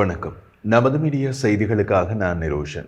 வணக்கம். நமது மீடியா செய்திகளுக்காக நான் நிரோஷன்.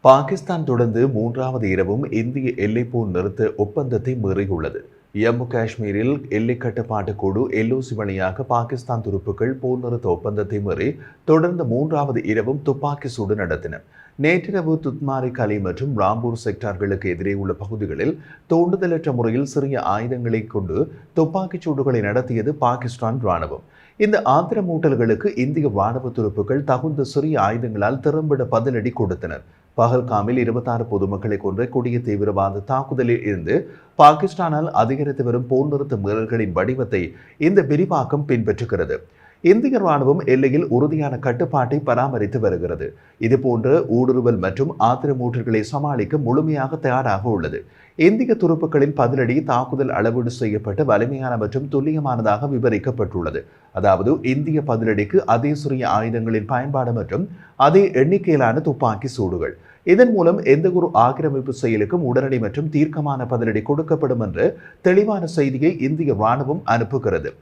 பாகிஸ்தான் தொடர்ந்து மூன்றாவது இரவும் இந்திய எல்லைப்போர் நிறுத்த ஒப்பந்தத்தை மீறியுள்ளது. ஜம்மு காஷ்மீரில் எல்லை கட்டுப்பாட்டு குழு எல்ஓசி வழியாக பாகிஸ்தான் துருப்புக்கள் போர் நிறுத்த ஒப்பந்தத்தை மீறி தொடர்ந்து மூன்றாவது இரவும் துப்பாக்கி சூடு நடத்தின. நேற்றிரவு துத்மாரி கலி மற்றும் ராம்பூர் செக்டார்களுக்கு எதிரே உள்ள பகுதிகளில் தூண்டுதலற்ற முறையில் சிறிய ஆயுதங்களை கொண்டு துப்பாக்கிச் சூடுகளை நடத்தியது பாகிஸ்தான் ராணுவம். இந்த ஆத்திரமூட்டல்களுக்கு இந்திய ராணுவ துருப்புக்கள் தகுந்த சிறிய ஆயுதங்களால் திறம்பட பதிலடி கொடுத்தனர். பஹல்காமில் 26 பொதுமக்களை கொன்ற கொடிய தீவிரவாத தாக்குதலில் இருந்து பாகிஸ்தானால் அதிகரித்து வரும் போர் நிறுத்த மீறல்களின் வடிவத்தை இந்த விரிவாக்கம் பின்பற்றுகிறது. இந்திய ராணுவம் எல்லையில் உறுதியான கட்டுப்பாட்டை பராமரித்து வருகிறது. இதுபோன்ற ஊடுருவல் மற்றும் ஆத்திரமூட்டல்களை சமாளிக்க முழுமையாக தயாராக உள்ளது. இந்திய துருப்புக்களின் பதிலடி தாக்குதல் அளவீடு செய்யப்பட்ட வலிமையான மற்றும் துல்லியமானதாக விவரிக்கப்பட்டுள்ளது. அதாவது இந்திய பதிலடிக்கு அதே சிறிய ஆயுதங்களின் பயன்பாடு மற்றும் அதே எண்ணிக்கையிலான துப்பாக்கி சூடுகள். இதன் மூலம் எந்த ஒரு ஆக்கிரமிப்பு செயலுக்கும் உடனடி மற்றும் தீர்க்கமான பதிலடி கொடுக்கப்படும் என்ற தெளிவான செய்தியை இந்திய ராணுவம் அனுப்புகிறது.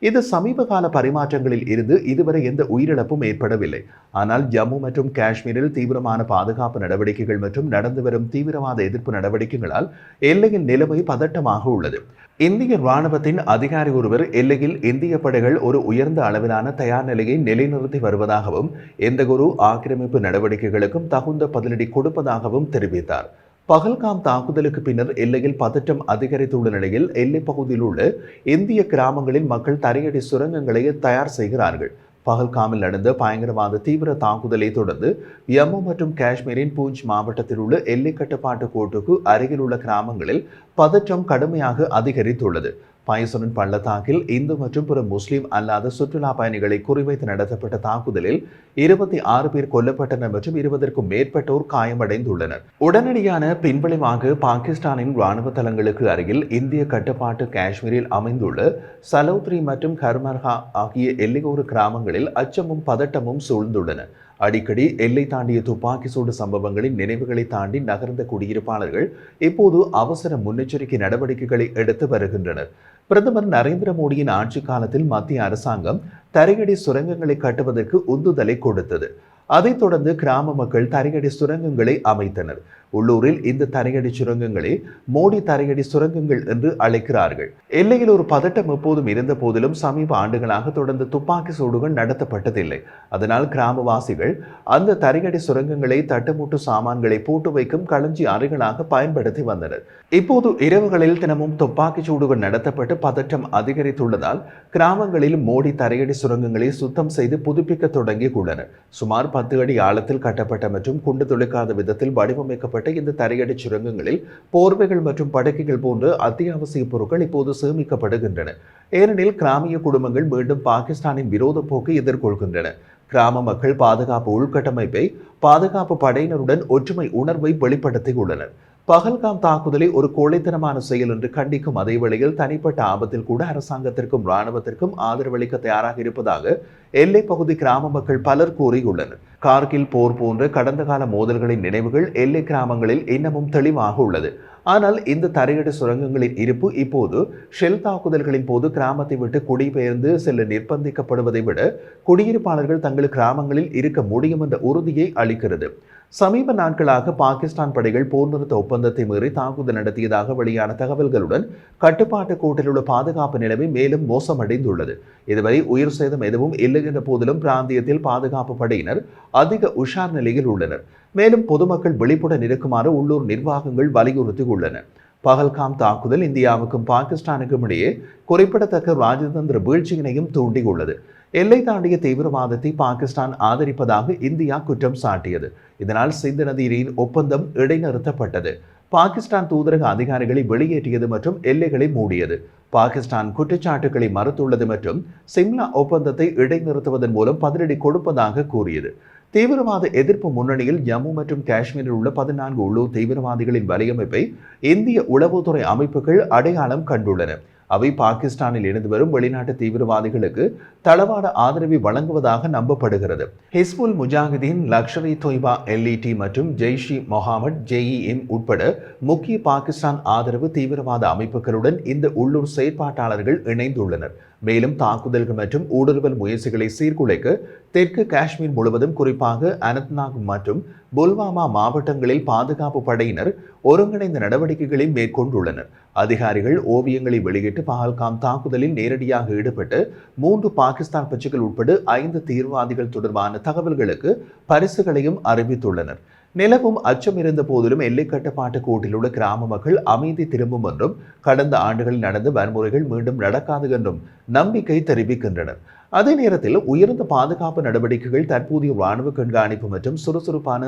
இது சமீப கால பரிமாற்றங்களில் இருந்து இதுவரை எந்த உயிரிழப்பும் ஏற்படவில்லை. ஆனால் ஜம்மு மற்றும் காஷ்மீரில் தீவிரமான பாதுகாப்பு நடவடிக்கைகள் மற்றும் நடந்து வரும் தீவிரவாத எதிர்ப்பு நடவடிக்கைகளால் எல்லையில் நிலைமை பதட்டமாக உள்ளது. இந்திய ராணுவத்தின் அதிகாரி ஒருவர் எல்லையில் இந்திய படைகள் ஒரு உயர்ந்த அளவிலான தயார் நிலையை நிலைநிறுத்தி வருவதாகவும் எந்த ஒரு ஆக்கிரமிப்பு நடவடிக்கைகளுக்கும் தகுந்த பதிலடி கொடுப்பதாகவும் தெரிவித்தார். பஹல்காம் தாக்குதலுக்கு பின்னர் எல்லையில் பதற்றம் அதிகரித்துள்ள நிலையில் எல்லைப் பகுதியில் உள்ள இந்திய கிராமங்களில் மக்கள் தரையடி சுரங்கங்களை தயார் செய்கிறார்கள். பஹல்காமில் நடந்த பயங்கரவாத தீவிர தாக்குதலை தொடர்ந்து ஜம்மு மற்றும் காஷ்மீரின் பூஞ்ச் மாவட்டத்தில் உள்ள எல்லை கட்டுப்பாட்டு கோட்டுக்கு அருகில் உள்ள கிராமங்களில் பதற்றம் கடுமையாக அதிகரித்துள்ளது. பைசனன் பள்ளத்தாக்கில் இந்து மற்றும் பிற முஸ்லிம் அல்லாத சுற்றுலா பயணிகளை குறிவைத்து நடத்தப்பட்ட தாக்குதலில் 26 பேர் கொல்லப்பட்டனர் மற்றும் 20க்கும் மேற்பட்டோர் காயமடைந்துள்ளனர். உடனடியான பின்விளைவாக பாகிஸ்தானின் ராணுவ தளங்களுக்கு அருகில் இந்திய கட்டுப்பாட்டு காஷ்மீரில் அமைந்துள்ள சலௌத்ரி மற்றும் கர்மர்ஹா ஆகிய எல்லையோர கிராமங்களில் அச்சமும் பதட்டமும் சூழ்ந்துள்ளன. அடிக்கடி எல்லை தாண்டிய துப்பாக்கி சூடு சம்பவங்களின் நினைவுகளை தாண்டி நகர்ந்த குடியிருப்பாளர்கள் இப்போது அவசர முன்னெச்சரிக்கை நடவடிக்கைகளை எடுத்து வருகின்றனர். பிரதமர் நரேந்திர மோடியின் ஆட்சி காலத்தில் மத்திய அரசாங்கம் தரையடி சுரங்கங்களை கட்டுவதற்கு உந்துதலை கொடுத்தது. அதைத் தொடர்ந்து கிராம மக்கள் தரையடி சுரங்கங்களை அமைத்தனர். உள்ளூரில் இந்த தரையடி சுரங்கங்களை மோடி தரையடி சுரங்கங்கள் என்று அழைக்கிறார்கள். எல்லையில் ஒரு பதட்டம் எப்போதும் இருந்த போதிலும் சமீப ஆண்டுகளாக தொடர்ந்து துப்பாக்கி சூடுகள் நடத்தப்பட்டதில்லை. அதனால் கிராமவாசிகள் அந்த தரையடி சுரங்கங்களை தட்டுமுட்டு சாமான்களை போட்டு வைக்கும் களஞ்சி அறைகளாக பயன்படுத்தி வந்தனர். இப்போது இரவுகளில் தினமும் துப்பாக்கி சூடுகள் நடத்தப்பட்டு பதற்றம் அதிகரித்துள்ளதால் கிராமங்களில் மோடி தரையடி சுரங்கங்களை சுத்தம் செய்து புதுப்பிக்க தொடங்கி உள்ளனர். சுமார் 10 அடி ஆழத்தில் கட்டப்பட்ட மற்றும் குண்டு துளைக்காத விதத்தில் வடிவமைக்கப்பட்ட இந்த தரையடி சுரங்கங்களில் போர்வைகள் மற்றும் படுக்கைகள் போன்ற அத்தியாவசிய பொருட்கள் இப்போது சேமிக்கப்படுகின்றன. ஏனெனில் கிராமிய குடும்பங்கள் மீண்டும் பாகிஸ்தானின் விரோத போக்கை எதிர்கொள்கின்றன. கிராம மக்கள் பாதுகாப்பு உள்கட்டமைப்பை பாதுகாப்பு படையினருடன் ஒற்றுமை உணர்வை வெளிப்படுத்தியுள்ளனர். பஹல்காம் தாக்குதலை ஒரு கோழைத்தனமான செயல் என்று கண்டிக்கும் அதே வேளையில் தனிப்பட்ட ஆபத்தில் கூட அரசாங்கத்திற்கும் இராணுவத்திற்கும் ஆதரவளிக்க தயாராக இருப்பதாக எல்லை பகுதி கிராம மக்கள் பலர் கூறியுள்ளனர். கார்கில் போர் போன்ற கடந்த கால மோதல்களின் நினைவுகள் எல்லை கிராமங்களில் இன்னமும் தெளிவாக உள்ளது. ஆனால் இந்த தரையடி சுரங்கங்களின் இருப்பு இப்போது ஷெல் தாக்குதல்களின் போது கிராமத்தை விட்டு குடிபெயர்ந்து செல்ல நிர்பந்திக்கப்படுவதை விட குடியிருப்பாளர்கள் தங்கள் கிராமங்களில் இருக்க முடியும் என்ற உறுதியை அளிக்கிறது. சமீப நாட்களாக பாகிஸ்தான் படைகள் போர் நிறுத்த ஒப்பந்தத்தை மீறி தாக்குதல் நடத்தியதாக வெளியான தகவல்களுடன் கட்டுப்பாட்டு கோட்டில் உள்ள பாதுகாப்பு நிலைமை மேலும் மோசமடைந்துள்ளது. இதுவரை உயிர் சேதம் எதுவும் இல்லை என்ற போதிலும் பிராந்தியத்தில் பாதுகாப்பு படையினர் அதிக உஷார் நிலையில் உள்ளனர். மேலும் பொதுமக்கள் விழிப்புடன் இருக்குமாறு உள்ளூர் நிர்வாகங்கள் வலியுறுத்தியுள்ளன. பஹல்காம் தாக்குதல் இந்தியாவுக்கும் பாகிஸ்தானுக்கும் இடையே குறிப்பிடத்தக்க ராஜதந்திர வீழ்ச்சியினையும் தூண்டியுள்ளது. எல்லை தாண்டிய தீவிரவாதத்தை பாகிஸ்தான் ஆதரிப்பதாக இந்தியா குற்றம் சாட்டியது. இதனால் சிந்து நதி நீர் ஒப்பந்தம் இடைநிறுத்தப்பட்டது. பாகிஸ்தான் தூதரக அதிகாரிகளை வெளியேற்றியது மற்றும் எல்லைகளை மூடியது. பாகிஸ்தான் குற்றச்சாட்டுகளை மறுத்துள்ளது மற்றும் சிம்லா ஒப்பந்தத்தை இடைநிறுத்துவதன் மூலம் பதிலடி கொடுப்பதாக கூறியது. தீவிரவாத எதிர்ப்பு முன்னணியில் ஜம்மு மற்றும் காஷ்மீரில் உள்ள 14 உள்ளூர் தீவிரவாதிகளின் வலையமைப்பை இந்திய உளவுத்துறை அமைப்புகள் அடையாளம் கண்டுள்ளன. அவை பாகிஸ்தானில் இருந்து வரும் வெளிநாட்டு தீவிரவாதிகளுக்கு தளவாட ஆதரவை வழங்குவதாக நம்பப்படுகிறது. ஹிஸ்புல் முஜாஹிதீன், லஷ்கர்-இ தொய்பா, எல்இடி மற்றும் ஜெய்ஷ் இ முகமது (ஜேஇஎம்) உட்பட முக்கிய பாகிஸ்தான் ஆதரவு தீவிரவாத அமைப்புகளுடன் இந்த உள்ளூர் செயற்பாட்டாளர்கள் இணைந்துள்ளனர். மேலும் தாக்குதல்கள் மற்றும் ஊடுருவல் முயற்சிகளை சீர்குலைக்க தெற்கு காஷ்மீர் முழுவதும் குறிப்பாக அனந்த்நாக் மற்றும் புல்வாமா மாவட்டங்களில் பாதுகாப்பு படையினர் ஒருங்கிணைந்த நடவடிக்கைகளை மேற்கொண்டுள்ளனர். அதிகாரிகள் ஓவியங்களை வெளியிட்டு பஹல்காம் தாக்குதலில் நேரடியாக ஈடுபட்டு 3 பாகிஸ்தான் பட்சிகள் உட்பட 5 தீவிரவாதிகள் தொடர்பான தகவல்களுக்கு பரிசுகளையும் அறிவித்துள்ளனர். நிலவும் அச்சம் இருந்த போதிலும் எல்லை கட்டுப்பாட்டு கோட்டில் உள்ள கிராம மக்கள் அமைதி திரும்பும் என்றும் கடந்த ஆண்டுகளில் நடந்த வன்முறைகள் மீண்டும் நடக்காது என்றும் நம்பிக்கை தெரிவிக்கின்றனர். அதே நேரத்தில் உயர்ந்த பாதுகாப்பு நடவடிக்கைகள், தற்போதைய ராணுவ கண்காணிப்பு மற்றும் சுறுசுறுப்பான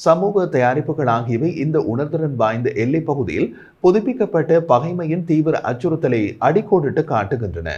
சமூக தயாரிப்புகள் ஆகியவை இந்த உணர்திறன் வாய்ந்த எல்லைப் பகுதியில் புதுப்பிக்கப்பட்ட பகைமையின் தீவிர அச்சுறுத்தலை அடிக்கோடிட்டு காட்டுகின்றன.